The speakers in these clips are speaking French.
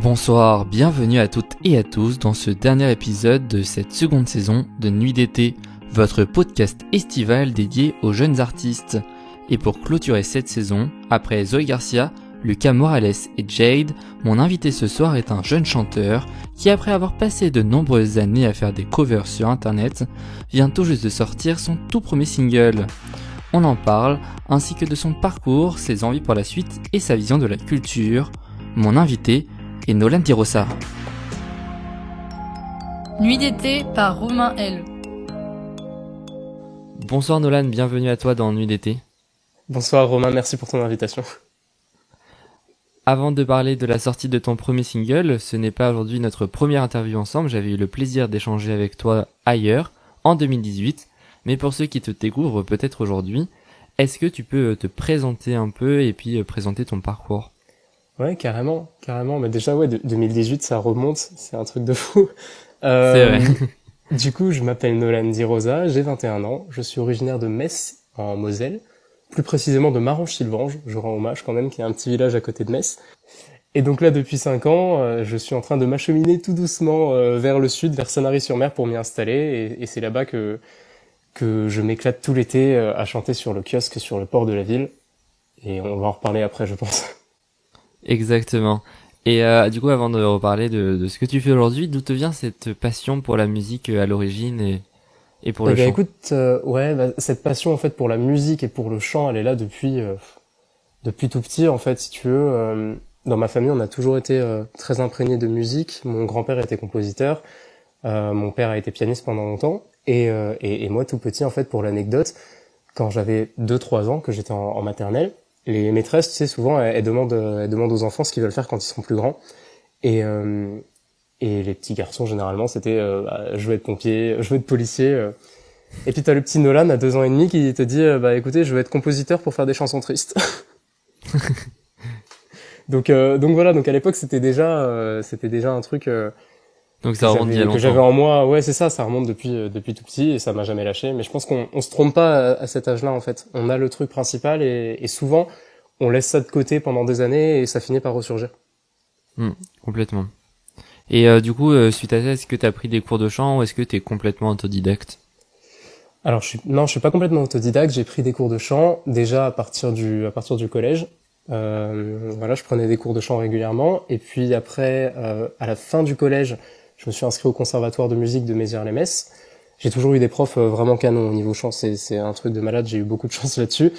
Bonsoir, bienvenue à toutes et à tous dans ce dernier épisode de cette seconde saison de Nuit d'été, votre podcast estival dédié aux jeunes artistes. Et pour clôturer cette saison, après Zoé Garcia, Lucas Morales et Jade, mon invité ce soir est un jeune chanteur qui, après avoir passé de nombreuses années à faire des covers sur internet, vient tout juste de sortir son tout premier single. On en parle, ainsi que de son parcours, ses envies pour la suite et sa vision de la culture. Mon invité est Nolan Dirosa. Nuit d'été par Romain L. Bonsoir Nolan, bienvenue à toi dans Nuit d'été. Bonsoir Romain, merci pour ton invitation. Avant de parler de la sortie de ton premier single, ce n'est pas aujourd'hui notre première interview ensemble, j'avais eu le plaisir d'échanger avec toi ailleurs, en 2018, mais pour ceux qui te découvrent peut-être aujourd'hui, est-ce que tu peux te présenter un peu et puis présenter ton parcours ? Ouais, carrément. Mais déjà, 2018, ça remonte, c'est un truc de fou. C'est vrai. Du coup, je m'appelle Nolan Dirosa, j'ai 21 ans, je suis originaire de Metz, en Moselle, plus précisément de Marange-Sylvange, je rends hommage quand même, qui est un petit village à côté de Metz. Et donc là, depuis 5 ans, je suis en train de m'acheminer tout doucement vers le sud, vers Sanary-sur-Mer pour m'y installer, et c'est là-bas que je m'éclate tout l'été à chanter sur le kiosque sur le port de la ville. Et on va en reparler après, je pense. Exactement. Et du coup, avant de reparler de ce que tu fais aujourd'hui, d'où te vient cette passion pour la musique à l'origine et pour le chant ? Écoute, cette passion en fait pour la musique et pour le chant, elle est là depuis tout petit en fait, si tu veux. Dans ma famille, on a toujours été très imprégné de musique. Mon grand-père était compositeur, mon père a été pianiste pendant longtemps, et moi tout petit en fait, pour l'anecdote, quand j'avais 2-3 ans, que j'étais en maternelle, les maîtresses, tu sais, souvent, elles demandent aux enfants ce qu'ils veulent faire quand ils seront plus grands. Et les petits garçons, généralement, c'était je veux être pompier, je veux être policier. Et puis t'as le petit Nolan à 2 ans et demi qui te dit écoutez, je veux être compositeur pour faire des chansons tristes. donc voilà, donc à l'époque c'était déjà un truc donc ça remonte il y a longtemps. Que j'avais en moi. Ouais, c'est ça, ça remonte depuis tout petit et ça m'a jamais lâché. Mais je pense qu'on se trompe pas à cet âge-là en fait. On a le truc principal et souvent on laisse ça de côté pendant des années et ça finit par ressurgir. Complètement. Et du coup, suite à ça, est-ce que t'as pris des cours de chant ou est-ce que t'es complètement autodidacte ? Alors je suis pas complètement autodidacte. J'ai pris des cours de chant déjà à partir du collège. Voilà, je prenais des cours de chant régulièrement et puis après, à la fin du collège, je me suis inscrit au conservatoire de musique de Mézières-les-Messes. J'ai toujours eu des profs vraiment canons au niveau chant, c'est un truc de malade, j'ai eu beaucoup de chance là-dessus.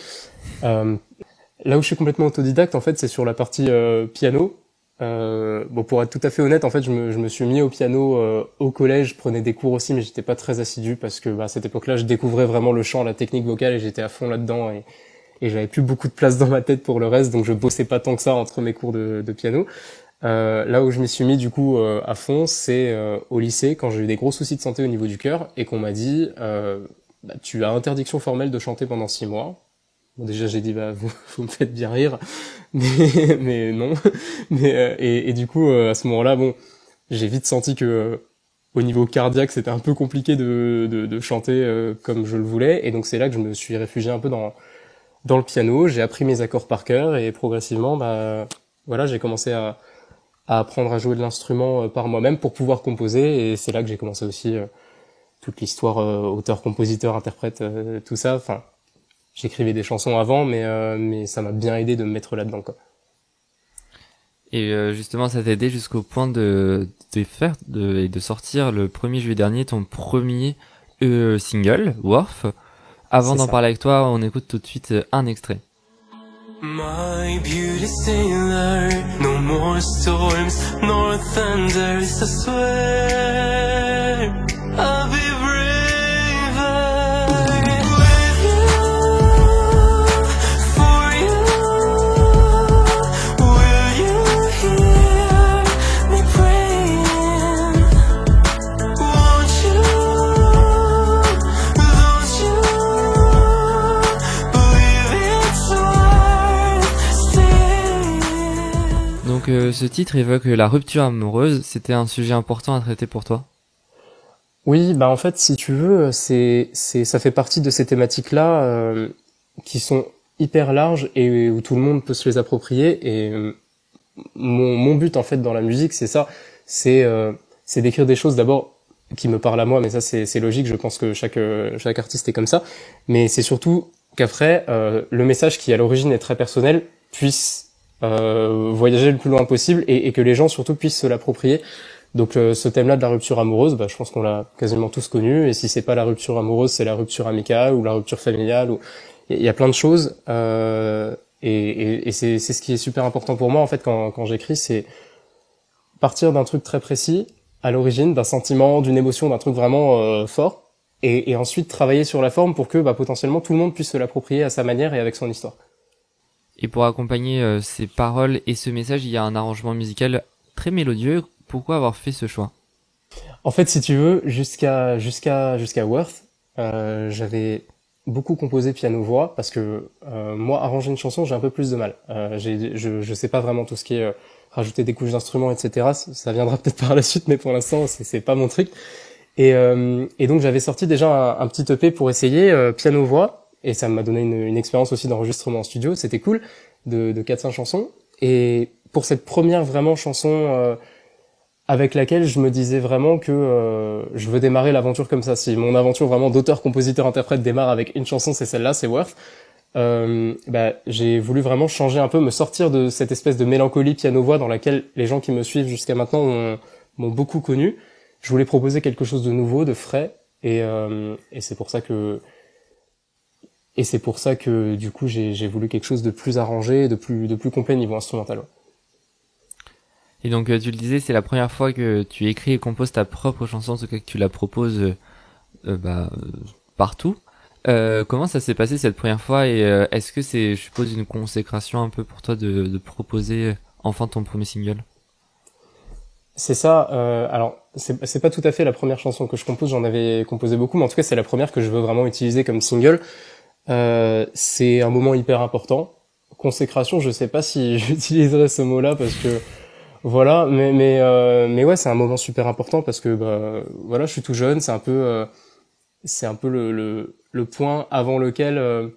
Là où je suis complètement autodidacte, en fait, c'est sur la partie piano. Pour être tout à fait honnête, en fait, je me suis mis au piano au collège, je prenais des cours aussi, mais j'étais pas très assidu parce que à cette époque-là, je découvrais vraiment le chant, la technique vocale et j'étais à fond là-dedans et j'avais plus beaucoup de place dans ma tête pour le reste, donc je bossais pas tant que ça entre mes cours de piano. Là où je m'y suis mis du coup à fond, c'est au lycée quand j'ai eu des gros soucis de santé au niveau du cœur et qu'on m'a dit tu as interdiction formelle de chanter pendant 6 mois. Bon, déjà j'ai dit vous me faites bien rire, mais non. Et du coup à ce moment-là, j'ai vite senti que au niveau cardiaque c'était un peu compliqué de chanter comme je le voulais et donc c'est là que je me suis réfugié un peu dans le piano. J'ai appris mes accords par cœur et progressivement j'ai commencé à apprendre à jouer de l'instrument par moi-même pour pouvoir composer et c'est là que j'ai commencé aussi toute l'histoire auteur, compositeur, interprète, tout ça. Enfin, j'écrivais des chansons avant, mais ça m'a bien aidé de me mettre là-dedans, quoi. Et justement, ça t'a aidé jusqu'au point de sortir le 1er juillet dernier ton premier single, Worth. Avant d'en parler avec toi, on écoute tout de suite un extrait. My beauty sailor, no more storms nor thunders, I swear I'll be braver with you, for you. Will you hear me praying? Won't you, don't you believe it's worth staying? Donc ce titre évoque la rupture amoureuse, c'était un sujet important à traiter pour toi ? Oui, en fait, si tu veux, ça fait partie de ces thématiques-là qui sont hyper larges et où tout le monde peut se les approprier. Et mon but en fait dans la musique, c'est ça, c'est d'écrire des choses d'abord qui me parlent à moi, mais ça c'est logique, je pense que chaque artiste est comme ça, mais c'est surtout qu'après le message qui à l'origine est très personnel puisse voyager le plus loin possible et que les gens surtout puissent se l'approprier. Donc ce thème-là de la rupture amoureuse, je pense qu'on l'a quasiment tous connu, et si c'est pas la rupture amoureuse, c'est la rupture amicale ou la rupture familiale, ou il y a plein de choses, et c'est ce qui est super important pour moi en fait quand j'écris, c'est partir d'un truc très précis à l'origine, d'un sentiment, d'une émotion, d'un truc vraiment fort, et ensuite travailler sur la forme pour que potentiellement tout le monde puisse se l'approprier à sa manière et avec son histoire. Et pour accompagner ces paroles et ce message, il y a un arrangement musical très mélodieux. Pourquoi avoir fait ce choix? En fait, si tu veux, jusqu'à Worth, j'avais beaucoup composé piano-voix parce que moi, arranger une chanson, j'ai un peu plus de mal. Je sais pas vraiment tout ce qui est rajouter des couches d'instruments, etc. Ça viendra peut-être par la suite, mais pour l'instant, c'est pas mon truc. Et donc, j'avais sorti déjà un petit EP pour essayer piano-voix, et ça m'a donné une expérience aussi d'enregistrement en studio. C'était cool, de 4-5 chansons. Et pour cette première vraiment chanson avec laquelle je me disais vraiment que je veux démarrer l'aventure comme ça. Si mon aventure vraiment d'auteur, compositeur, interprète démarre avec une chanson, c'est celle-là, c'est Worth. J'ai voulu vraiment changer un peu, me sortir de cette espèce de mélancolie piano-voix dans laquelle les gens qui me suivent jusqu'à maintenant m'ont beaucoup connu. Je voulais proposer quelque chose de nouveau, de frais, et c'est pour ça que du coup j'ai voulu quelque chose de plus arrangé, de plus complet niveau instrumental. Ouais. Et donc tu le disais, c'est la première fois que tu écris et composes ta propre chanson, en tout cas que tu la proposes partout. Comment ça s'est passé cette première fois, et est-ce que c'est, je suppose, une consécration un peu pour toi de proposer enfin ton premier single? C'est ça. Alors c'est pas tout à fait la première chanson que je compose, j'en avais composé beaucoup, mais en tout cas c'est la première que je veux vraiment utiliser comme single. C'est un moment hyper important. Consécration, je sais pas si j'utiliserais ce mot-là parce que voilà, mais ouais, c'est un moment super important parce que voilà, je suis tout jeune, c'est un peu le point avant lequel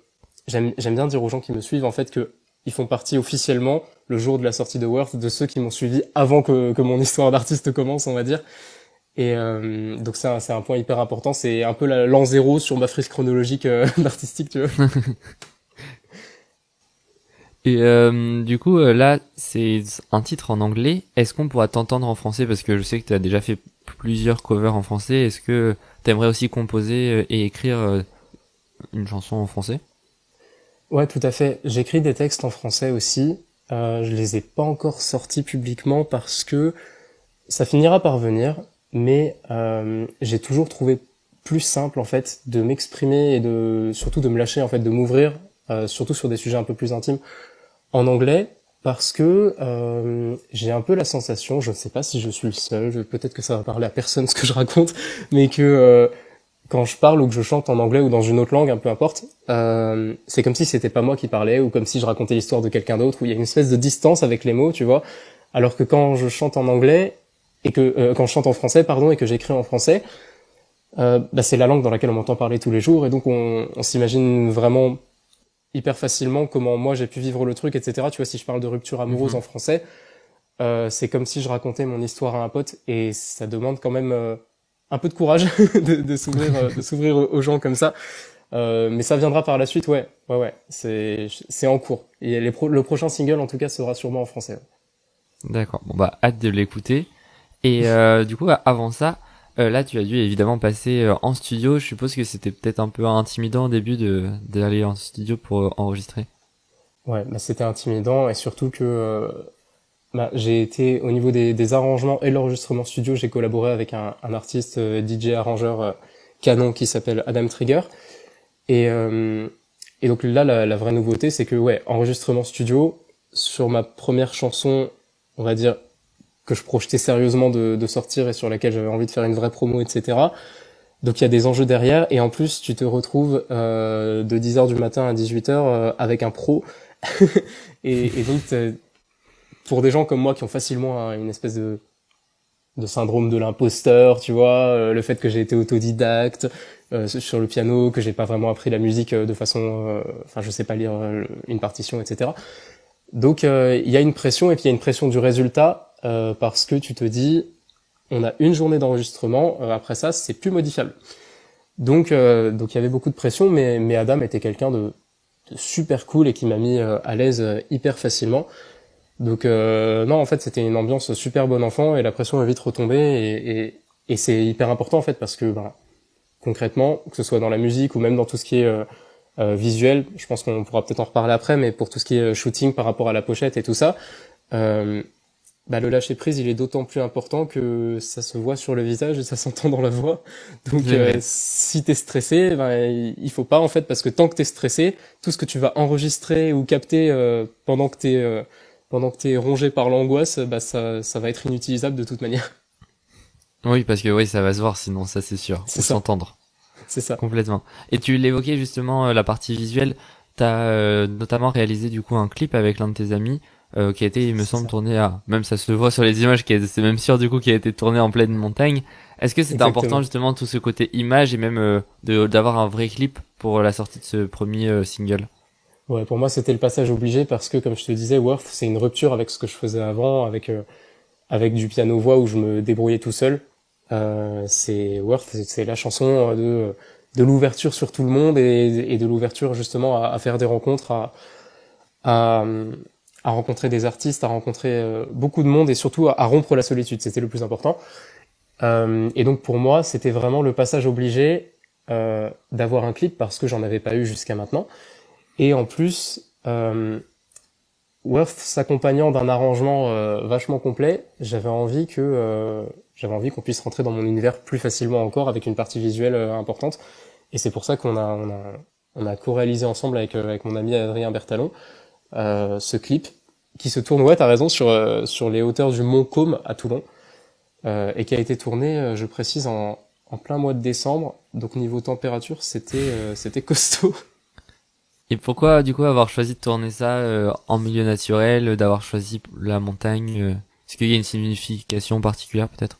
j'aime bien dire aux gens qui me suivent en fait que ils font partie officiellement le jour de la sortie de Worth de ceux qui m'ont suivi avant que mon histoire d'artiste commence, on va dire. Et donc c'est un point hyper important, c'est un peu l'an zéro sur ma frise chronologique d'artistique, tu vois. Et du coup, là, c'est un titre en anglais. Est-ce qu'on pourra t'entendre en français? Parce que je sais que tu as déjà fait plusieurs covers en français. Est-ce que t'aimerais aussi composer et écrire une chanson en français? Ouais, tout à fait. J'écris des textes en français aussi. Je les ai pas encore sortis publiquement parce que ça finira par venir. Mais j'ai toujours trouvé plus simple en fait de m'exprimer et surtout de me lâcher en fait, de m'ouvrir, surtout sur des sujets un peu plus intimes en anglais, parce que j'ai un peu la sensation, je ne sais pas si je suis le seul, peut-être que ça va parler à personne ce que je raconte, mais que quand je parle ou que je chante en anglais ou dans une autre langue, peu importe, c'est comme si c'était pas moi qui parlais ou comme si je racontais l'histoire de quelqu'un d'autre, où il y a une espèce de distance avec les mots, tu vois, alors que quand je chante en anglais et que quand je chante en français, pardon, et que j'écris en français, c'est la langue dans laquelle on m'entend parler tous les jours, et donc on s'imagine vraiment hyper facilement comment moi j'ai pu vivre le truc, etc. Tu vois, si je parle de rupture amoureuse en français, c'est comme si je racontais mon histoire à un pote, et ça demande quand même un peu de courage de s'ouvrir aux gens comme ça. Mais ça viendra par la suite, ouais, c'est en cours. Et le prochain single, en tout cas, sera sûrement en français. Ouais. D'accord. Bon hâte de l'écouter. Et du coup, avant ça, là, tu as dû évidemment passer en studio. Je suppose que c'était peut-être un peu intimidant au début d'aller en studio pour enregistrer. Ouais, c'était intimidant, et surtout que j'ai été au niveau des arrangements et l'enregistrement studio, j'ai collaboré avec un artiste DJ arrangeur canon qui s'appelle Adam Trigger. Et donc là, la vraie nouveauté, c'est que enregistrement studio sur ma première chanson, on va dire, que je projetais sérieusement de sortir et sur laquelle j'avais envie de faire une vraie promo, etc. Donc il y a des enjeux derrière, et en plus tu te retrouves de 10h du matin à 18h avec un pro. et donc pour des gens comme moi qui ont facilement une espèce de syndrome de l'imposteur, tu vois, le fait que j'ai été autodidacte sur le piano, que j'ai pas vraiment appris la musique de façon, je sais pas lire une partition, etc. Donc il y a une pression et puis il y a une pression du résultat parce que tu te dis on a une journée d'enregistrement, après ça c'est plus modifiable. Donc il y avait beaucoup de pression, mais Adam était quelqu'un de super cool et qui m'a mis à l'aise hyper facilement. Donc non, en fait c'était une ambiance super bon enfant et la pression est vite retombée et c'est hyper important en fait parce que concrètement, que ce soit dans la musique ou même dans tout ce qui est visuel, je pense qu'on pourra peut-être en reparler après, mais pour tout ce qui est shooting par rapport à la pochette et tout ça, le lâcher prise, il est d'autant plus important que ça se voit sur le visage et ça s'entend dans la voix. Donc, si t'es stressé, il faut pas en fait, parce que tant que t'es stressé, tout ce que tu vas enregistrer ou capter pendant que t'es rongé par l'angoisse, ça va être inutilisable de toute manière. Oui, parce que oui, ça va se voir sinon, ça c'est sûr. C'est Ou ça. s'entendre. C'est ça. Complètement. Et tu l'évoquais justement, la partie visuelle. T'as notamment réalisé du coup un clip avec l'un de tes amis qui a été, il me semble, tourné à... Même ça se voit sur les images, c'est même sûr du coup qui a été tourné en pleine montagne. Est-ce que c'était Exactement. important justement tout ce côté image et même d'avoir un vrai clip pour la sortie de ce premier single? Ouais, pour moi c'était le passage obligé parce que comme je te disais, Worth c'est une rupture avec ce que je faisais avant, avec du piano voix où je me débrouillais tout seul. C'est Worth, c'est la chanson de l'ouverture sur tout le monde et de l'ouverture justement à faire des rencontres, à rencontrer des artistes, à rencontrer beaucoup de monde et surtout à rompre la solitude. C'était le plus important. Et donc pour moi, c'était vraiment le passage obligé d'avoir un clip parce que j'en avais pas eu jusqu'à maintenant. Et en plus, Worth s'accompagnant d'un arrangement vachement complet, j'avais envie qu'on puisse rentrer dans mon univers plus facilement encore avec une partie visuelle importante. Et c'est pour ça qu'on a co-réalisé ensemble avec mon ami Adrien Bertalon ce clip qui se tourne, ouais, t'as raison, sur les hauteurs du Mont Côme à Toulon et qui a été tourné, je précise, en plein mois de décembre. Donc niveau température, c'était costaud. Et pourquoi du coup avoir choisi de tourner ça en milieu naturel, d'avoir choisi la montagne Est-ce qu'il y a une signification particulière peut-être?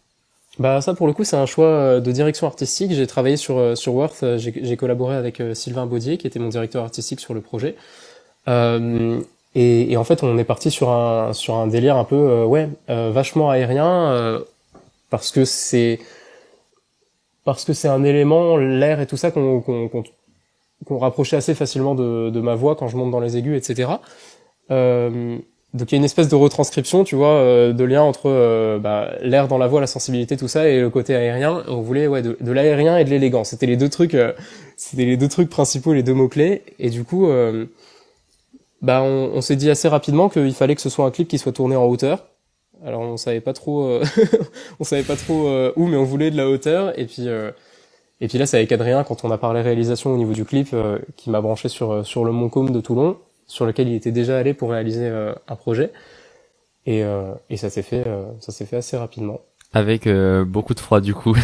Ça pour le coup c'est un choix de direction artistique. J'ai travaillé sur Worth, j'ai collaboré avec Sylvain Baudier qui était mon directeur artistique sur le projet. Et en fait on est parti sur un délire un peu vachement aérien parce que c'est un élément, l'air et tout ça qu'on rapprochait assez facilement de ma voix quand je monte dans les aigus, etc. Donc il y a une espèce de retranscription, tu vois, de lien entre l'air dans la voix, la sensibilité, tout ça, et le côté aérien. On voulait de l'aérien et de l'élégance. C'était les deux trucs principaux, les deux mots clés. Et du coup, on s'est dit assez rapidement qu'il fallait que ce soit un clip qui soit tourné en hauteur. Alors on savait pas trop, où, mais on voulait de la hauteur. Et puis là, c'est avec Adrien quand on a parlé réalisation au niveau du clip, qui m'a branché sur le Mont Côme de Toulon, sur lequel il était déjà allé pour réaliser un projet. Et ça s'est fait assez rapidement. Avec beaucoup de froid du coup.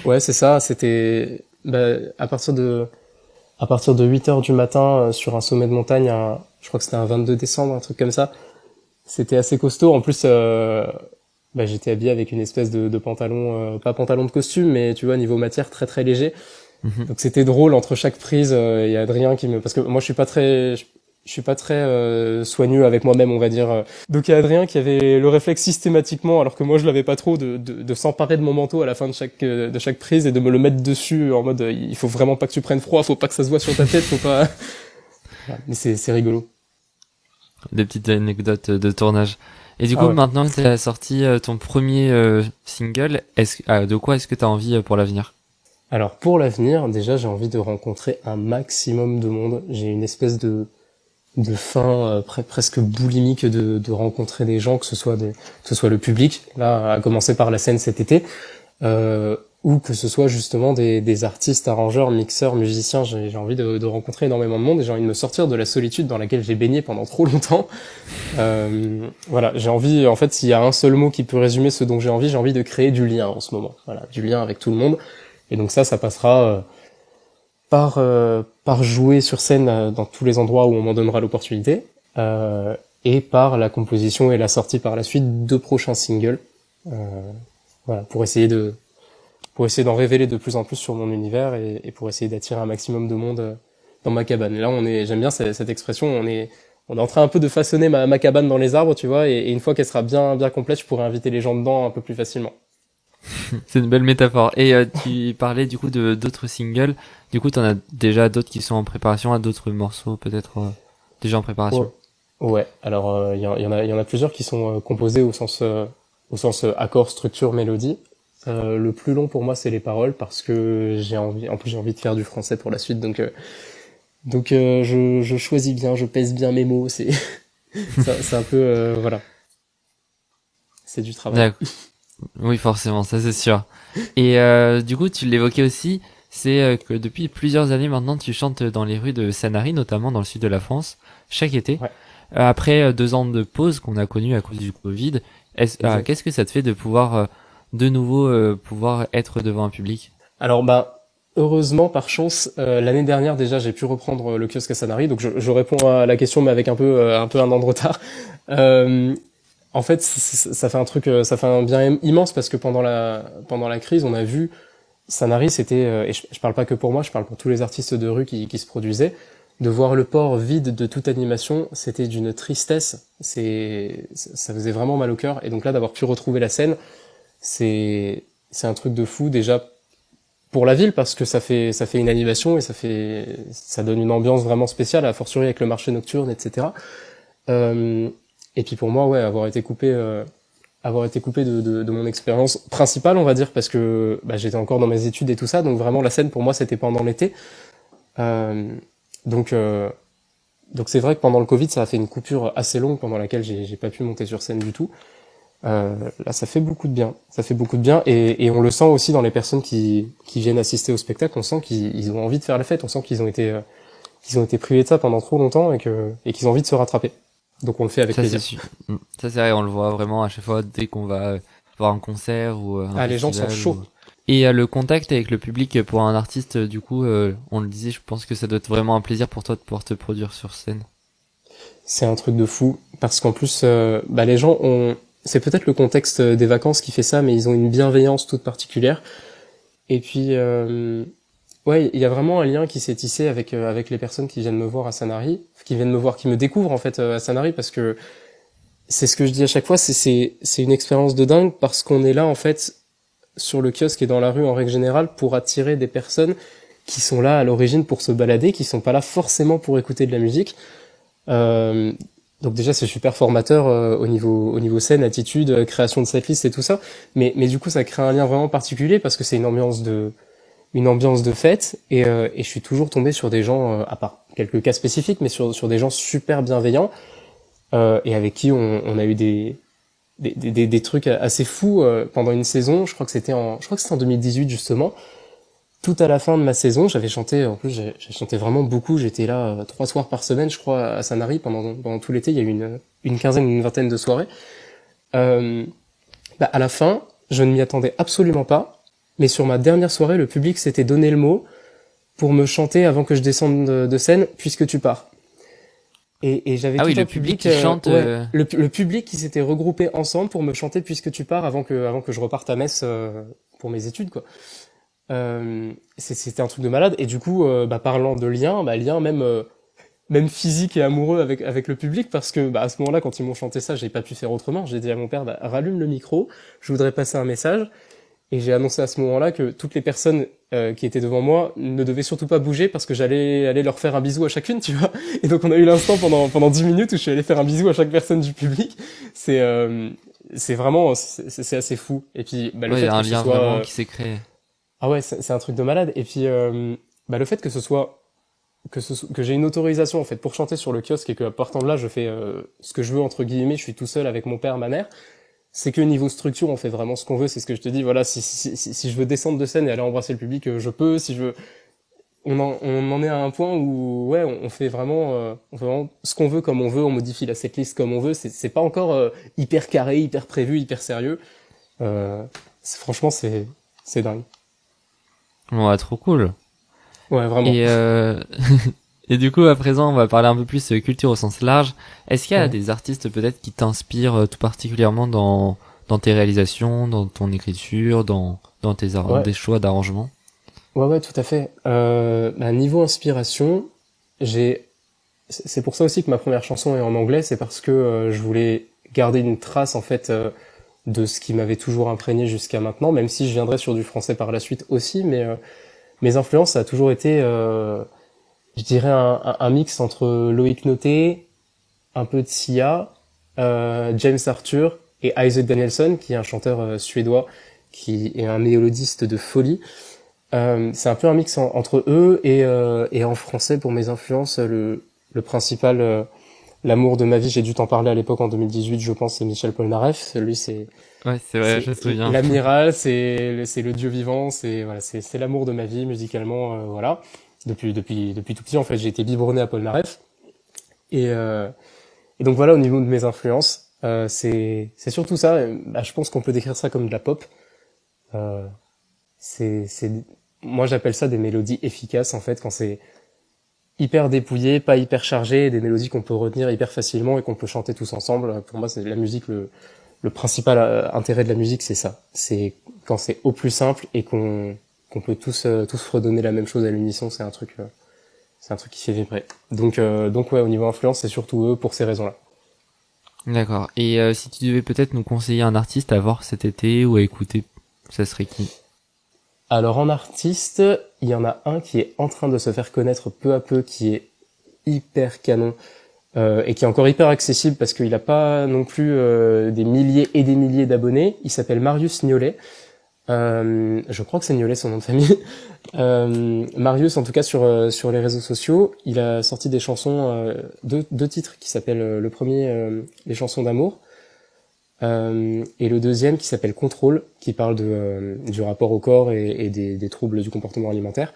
Ouais, c'est ça. C'était à partir de 8h du matin sur un sommet de montagne. Je crois que c'était un 22 décembre, un truc comme ça. C'était assez costaud. En plus, j'étais habillé avec une espèce de pantalon, pas pantalon de costume, mais tu vois, niveau matière très très léger. Donc c'était drôle entre chaque prise. Il y a Adrien parce que moi je suis pas très soigneux avec moi-même, on va dire. Donc il y a Adrien qui avait le réflexe systématiquement, alors que moi je l'avais pas trop, de s'emparer de mon manteau à la fin de chaque prise et de me le mettre dessus en mode il faut vraiment pas que tu prennes froid, faut pas que ça se voit sur ta tête, faut pas. Mais c'est rigolo. Des petites anecdotes de tournage. Et du coup, ouais. Maintenant que tu as sorti ton premier single, de quoi est-ce que tu as envie pour l'avenir? Alors pour l'avenir, déjà j'ai envie de rencontrer un maximum de monde. J'ai une espèce de faim presque boulimique de rencontrer des gens, que ce soit le public, là à commencer par la scène cet été, ou que ce soit justement des artistes, arrangeurs, mixeurs, musiciens. J'ai envie de rencontrer énormément de monde et j'ai envie de me sortir de la solitude dans laquelle j'ai baigné pendant trop longtemps. Voilà, j'ai envie, en fait, s'il y a un seul mot qui peut résumer ce dont j'ai envie de créer du lien en ce moment. Voilà, du lien avec tout le monde. Et donc ça passera par jouer sur scène dans tous les endroits où on m'en donnera l'opportunité, et par la composition et la sortie par la suite de prochains singles. Voilà, pour essayer d'en révéler de plus en plus sur mon univers et pour essayer d'attirer un maximum de monde dans ma cabane. Là, j'aime bien cette expression, on est en train un peu de façonner ma cabane dans les arbres, tu vois, et une fois qu'elle sera bien complète, je pourrai inviter les gens dedans un peu plus facilement. C'est une belle métaphore. Et tu parlais du coup de d'autres singles. Du coup, t'en as déjà d'autres qui sont en préparation, d'autres morceaux peut-être déjà en préparation. Ouais. Alors, il y en a plusieurs qui sont composés au sens accord, structure, mélodie. Le plus long pour moi, c'est les paroles parce que en plus j'ai envie de faire du français pour la suite, donc je choisis bien, je pèse bien mes mots. C'est un peu voilà, c'est du travail. D'accord. Oui, forcément, ça c'est sûr. Et du coup, tu l'évoquais aussi, c'est que depuis plusieurs années maintenant, tu chantes dans les rues de Sanary, notamment dans le sud de la France, chaque été. Ouais. Après 2 ans de pause qu'on a connu à cause du Covid, Exact. qu'est-ce que ça te fait de pouvoir de nouveau pouvoir être devant un public? Alors heureusement par chance l'année dernière déjà j'ai pu reprendre le kiosque à Sanary, donc je réponds à la question mais avec un an de retard. En fait ça fait un truc, ça fait un bien immense parce que pendant la crise on a vu Sanary, c'était et je parle pas que pour moi, je parle pour tous les artistes de rue qui se produisaient, de voir le port vide de toute animation, c'était d'une tristesse, ça faisait vraiment mal au cœur, et donc là d'avoir pu retrouver la scène, c'est un truc de fou déjà pour la ville parce que ça fait une animation et ça donne une ambiance vraiment spéciale, à fortiori avec le marché nocturne, etc. Et puis pour moi, ouais, avoir été coupé de mon expérience principale, on va dire, parce que j'étais encore dans mes études et tout ça, donc vraiment la scène pour moi c'était pendant l'été. Donc c'est vrai que pendant le Covid, ça a fait une coupure assez longue pendant laquelle j'ai pas pu monter sur scène du tout. Là, ça fait beaucoup de bien. Ça fait beaucoup de bien, et on le sent aussi dans les personnes qui viennent assister au spectacle. On sent qu'ils ont envie de faire la fête. On sent qu'ils ont été privés de ça pendant trop longtemps et qu'ils ont envie de se rattraper. Donc on le fait avec plaisir. Ça c'est vrai, on le voit vraiment à chaque fois dès qu'on va voir un concert ou un les gens sont festival chauds. Et le contact avec le public pour un artiste, du coup, on le disait, je pense que ça doit être vraiment un plaisir pour toi de pouvoir te produire sur scène. C'est un truc de fou parce qu'en plus, les gens ont. C'est peut-être le contexte des vacances qui fait ça, mais ils ont une bienveillance toute particulière. Et puis, ouais, il y a vraiment un lien qui s'est tissé avec les personnes qui viennent me voir à Sanary, qui me découvrent en fait à Sanary, parce que c'est ce que je dis à chaque fois, c'est une expérience de dingue parce qu'on est là en fait sur le kiosque et dans la rue en règle générale pour attirer des personnes qui sont là à l'origine pour se balader, qui sont pas là forcément pour écouter de la musique. Donc déjà c'est super formateur au niveau scène, attitude, création de setlist et tout ça, mais du coup ça crée un lien vraiment particulier parce que c'est une ambiance de fête, et je suis toujours tombé sur des gens, à part quelques cas spécifiques, mais sur des gens super bienveillants, et avec qui on a eu des trucs assez fous pendant une saison. Je crois que c'était en 2018 justement. Tout à la fin de ma saison, j'avais chanté, en plus j'ai chanté vraiment beaucoup, j'étais là 3 soirs par semaine, je crois, à Sanary pendant tout l'été. Il y a eu une quinzaine, une vingtaine de soirées. À la fin, je ne m'y attendais absolument pas, mais sur ma dernière soirée, le public s'était donné le mot pour me chanter avant que je descende de scène, puisque tu pars. Et j'avais tout le public qui chante. Le public qui s'était regroupé ensemble pour me chanter puisque tu pars avant que je reparte à Metz pour mes études, quoi. C'était un truc de malade, et du coup parlant de lien même physique et amoureux avec le public, parce que à ce moment-là, quand ils m'ont chanté ça, j'ai pas pu faire autrement. J'ai dit à mon père, rallume le micro, je voudrais passer un message. Et j'ai annoncé à ce moment-là que toutes les personnes qui étaient devant moi ne devaient surtout pas bouger parce que j'allais aller leur faire un bisou à chacune, tu vois. Et donc on a eu l'instant pendant 10 minutes où je suis allé faire un bisou à chaque personne du public. C'est vraiment c'est assez fou. Et puis le fait il y a un que lien ce soit vraiment qui s'est créé. Ah ouais, c'est un truc de malade. Et puis le fait que que j'ai une autorisation en fait pour chanter sur le kiosque, et que partant de là je fais ce que je veux entre guillemets, je suis tout seul avec mon père, ma mère. C'est que niveau structure, on fait vraiment ce qu'on veut. C'est ce que je te dis. Voilà, si je veux descendre de scène et aller embrasser le public, je peux. Si je veux, on en est à un point où ouais, on fait vraiment ce qu'on veut, comme on veut. On modifie la setlist comme on veut. C'est pas encore hyper carré, hyper prévu, hyper sérieux. Franchement, c'est dingue. Ouais, trop cool. Ouais, vraiment. Et du coup, à présent, on va parler un peu plus culture au sens large. Est-ce qu'il y a Ouais. des artistes peut-être qui t'inspirent tout particulièrement dans tes réalisations, dans ton écriture, dans tes Ouais. des choix d'arrangement? Ouais, tout à fait. Niveau inspiration, j'ai c'est pour ça aussi que ma première chanson est en anglais, c'est parce que je voulais garder une trace en fait de ce qui m'avait toujours imprégné jusqu'à maintenant, même si je viendrai sur du français par la suite aussi, mais mes influences ça a toujours été, je dirais un mix entre Loïc Noté, un peu de Sia, James Arthur et Isaac Danielson, qui est un chanteur suédois, qui est un mélodiste de folie. C'est un peu un mix entre eux et en français pour mes influences, le principal, l'amour de ma vie, j'ai dû t'en parler à l'époque en 2018, je pense, c'est Michel Polnareff. Lui, Ouais, c'est vrai, je me souviens. l'amiral, c'est le dieu vivant, voilà, c'est l'amour de ma vie musicalement, voilà. Depuis tout petit, en fait, j'ai été biberonné à Polnareff. Et donc voilà, au niveau de mes influences, c'est surtout ça. Bah, je pense qu'on peut décrire ça comme de la pop. Euh, moi j'appelle ça des mélodies efficaces en fait, quand c'est hyper dépouillé, pas hyper chargé, des mélodies qu'on peut retenir hyper facilement et qu'on peut chanter tous ensemble. Pour moi, c'est la musique, le principal intérêt de la musique, c'est ça. C'est quand c'est au plus simple et qu'on peut tous redonner la même chose à l'unisson. C'est un truc qui fait vibrer. Donc ouais, au niveau influence, c'est surtout eux pour ces raisons-là. D'accord. Et si tu devais peut-être nous conseiller un artiste à voir cet été ou à écouter, ça serait qui? Alors en artiste, il y en a un qui est en train de se faire connaître peu à peu, qui est hyper canon et qui est encore hyper accessible parce qu'il a pas non plus des milliers et des milliers d'abonnés. Il s'appelle Marius Niolet. Je crois que c'est Niolet son nom de famille. Marius, en tout cas sur les réseaux sociaux, il a sorti des chansons, deux titres qui s'appellent le premier les chansons d'amour. Et le deuxième qui s'appelle Contrôle, qui parle du rapport au corps et des troubles du comportement alimentaire.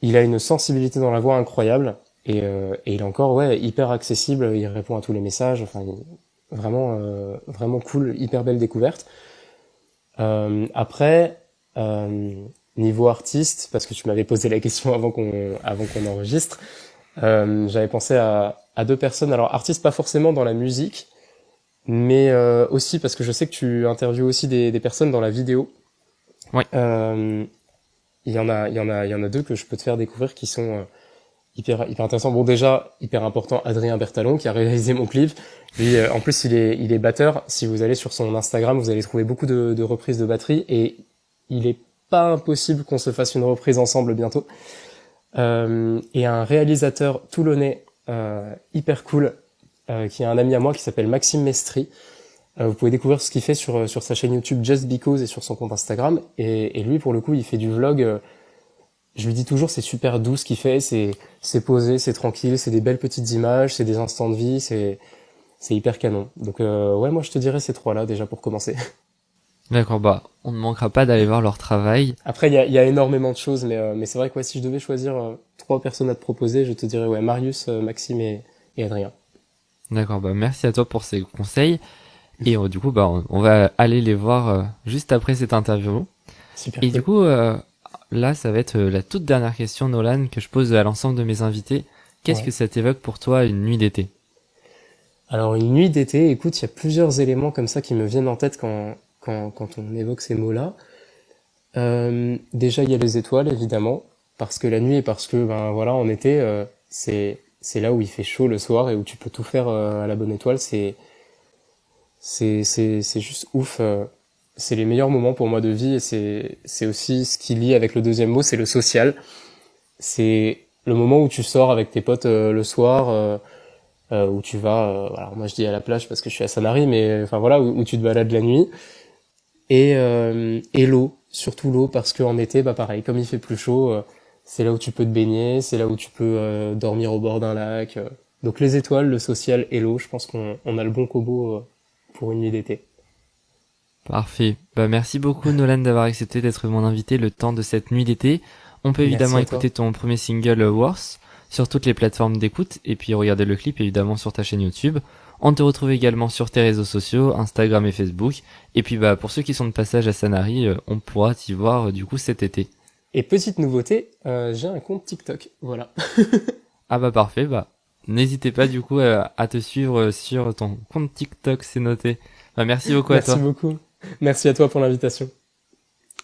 Il a une sensibilité dans la voix incroyable et il est encore hyper accessible, il répond à tous les messages, enfin vraiment cool, hyper belle découverte. Après niveau artiste, parce que tu m'avais posé la question avant qu'on enregistre, j'avais pensé à deux personnes. Alors artistes pas forcément dans la musique, mais aussi parce que je sais que tu interviews aussi des personnes dans la vidéo. Ouais. Il y en a deux que je peux te faire découvrir qui sont hyper intéressants. Bon, déjà hyper important, Adrien Bertalon qui a réalisé mon clip. Lui, en plus il est batteur. Si vous allez sur son Instagram, vous allez trouver beaucoup de reprises de batterie et il est pas impossible qu'on se fasse une reprise ensemble bientôt. Et un réalisateur toulonnais hyper cool, qui est un ami à moi qui s'appelle Maxime Mestri. Vous pouvez découvrir ce qu'il fait sur sa chaîne YouTube Just Because et sur son compte Instagram. Et lui, pour le coup, il fait du vlog. Je lui dis toujours, c'est super doux ce qu'il fait. C'est posé, c'est tranquille, c'est des belles petites images, c'est des instants de vie, c'est hyper canon. Donc ouais, moi je te dirais ces trois-là déjà pour commencer. D'accord, bah on ne manquera pas d'aller voir leur travail. Après, il y a énormément de choses, mais c'est vrai que ouais, si je devais choisir trois personnes à te proposer, je te dirais ouais, Marius, Maxime et Adrien. D'accord, bah merci à toi pour ces conseils. Et du coup, bah on va aller les voir juste après cette interview. Super Et cool. du coup, là, ça va être la toute dernière question, Nolan, que je pose à l'ensemble de mes invités. Qu'est-ce Ouais. que ça t'évoque pour toi une nuit d'été? Alors une nuit d'été, écoute, il y a plusieurs éléments comme ça qui me viennent en tête quand on évoque ces mots-là. Déjà, il y a les étoiles, évidemment, parce que la nuit et parce que, ben voilà, en été, c'est là où il fait chaud le soir et où tu peux tout faire à la bonne étoile. C'est juste ouf. C'est les meilleurs moments pour moi de vie et c'est aussi ce qui lie avec le deuxième mot, c'est le social. C'est le moment où tu sors avec tes potes le soir, où tu vas, alors moi je dis à la plage parce que je suis à Sanary, mais enfin voilà, où tu te balades la nuit. Et l'eau, surtout l'eau, parce qu'en été, bah pareil, comme il fait plus chaud, c'est là où tu peux te baigner, c'est là où tu peux dormir au bord d'un lac. Donc les étoiles, le social et l'eau, je pense qu'on a le bon combo pour une nuit d'été. Parfait. Bah merci beaucoup Nolan d'avoir accepté d'être mon invité le temps de cette nuit d'été. On peut évidemment Merci à toi. écouter ton premier single Worse sur toutes les plateformes d'écoute et puis regarder le clip évidemment sur ta chaîne YouTube. On te retrouve également sur tes réseaux sociaux, Instagram et Facebook. Et puis bah pour ceux qui sont de passage à Sanary, on pourra t'y voir du coup cet été. Et petite nouveauté, j'ai un compte TikTok, voilà. Ah bah parfait, bah n'hésitez pas du coup à te suivre sur ton compte TikTok, c'est noté. Bah merci beaucoup à toi. Merci beaucoup. Merci à toi pour l'invitation.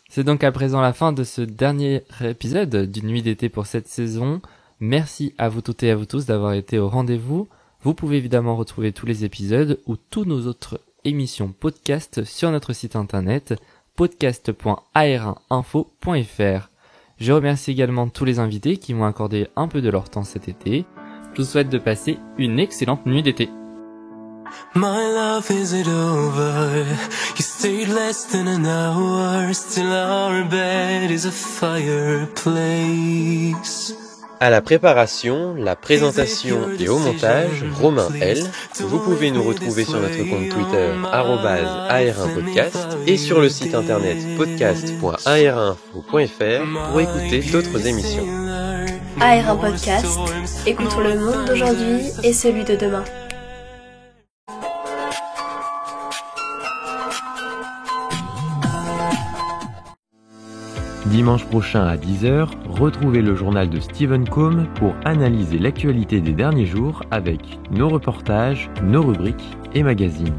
C'est donc à présent la fin de ce dernier épisode d'une nuit d'été pour cette saison. Merci à vous toutes et à vous tous d'avoir été au rendez-vous. Vous pouvez évidemment retrouver tous les épisodes ou tous nos autres émissions podcast sur notre site internet podcast.ar1info.fr. Je remercie également tous les invités qui m'ont accordé un peu de leur temps cet été. Je vous souhaite de passer une excellente nuit d'été. My love, is it over? You stayed less than an hour. Still our bed is a fireplace. À la préparation, la présentation et au montage, Romain L. Vous pouvez nous retrouver sur notre compte Twitter @ar1podcast et sur le site internet podcast.ar1info.fr pour écouter d'autres émissions. AR1 Podcast, écoutons le monde d'aujourd'hui et celui de demain. Dimanche prochain à 10h, retrouvez le journal de Stephen Combe pour analyser l'actualité des derniers jours avec nos reportages, nos rubriques et magazines.